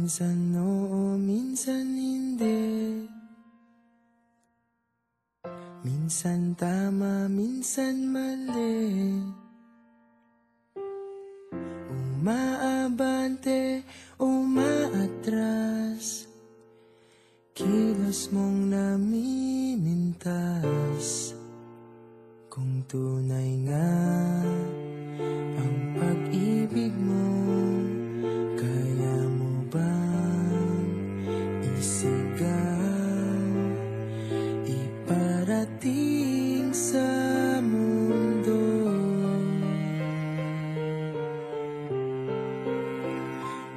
Minsan oo, minsan hindi. Minsan tama, minsan mali. Umaabante, umaatras. Kilos mong namimintas. Kung tunay nga ang pag-ibig mo, kaya mo bang isigaw, iparating sa mundo?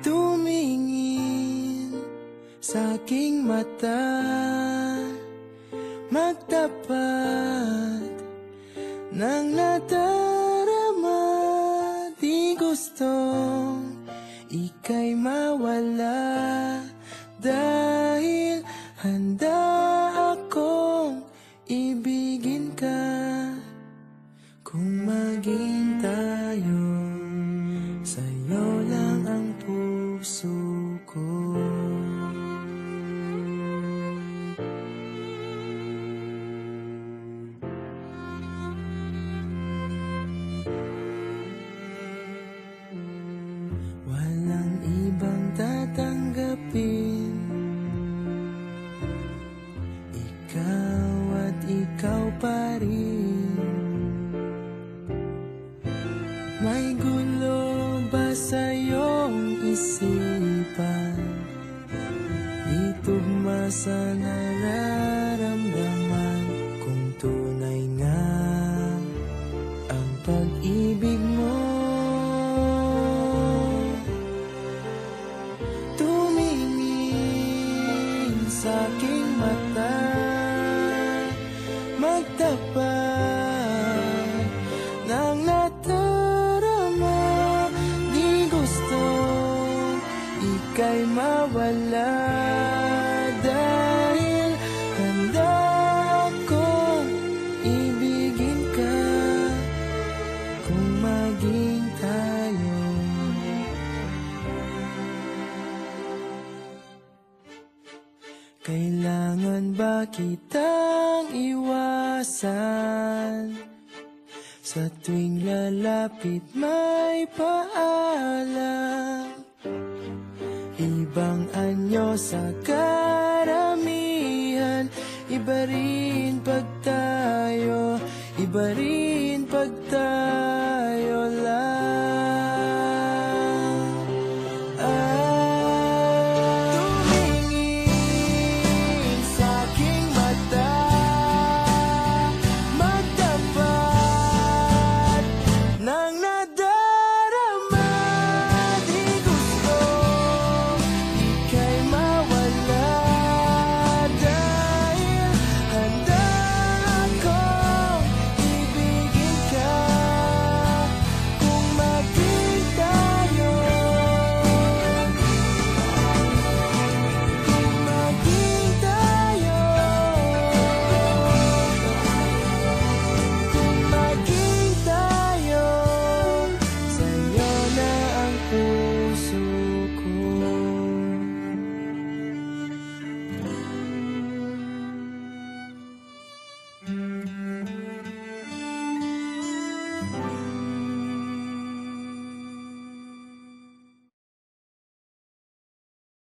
Tumingin sa aking mata, magtapat ng nadarama. Di gustong ika'y mawala, dahil handa akong ibigin ka. Kung maging tayo, sa'yo lang ang puso ko. Walang ibang tatanggapin, ikaw at ikaw pa rin. May gulo ba sa iyong isipan? Di tugma sa nararamdaman. Kung tunay nga ang pag-ibig mo, tumingin sa aking mata, magtapat ng nadarama. Di gusto ika'y mawala, dahil handa akong ibigin ka. Kung maging tayo, kailangan ba kitang iwasan? Sa tuwing lalapit may paalam, ibang anyo sa karamihan. Iba rin pag tayo, iba rin pag tayo.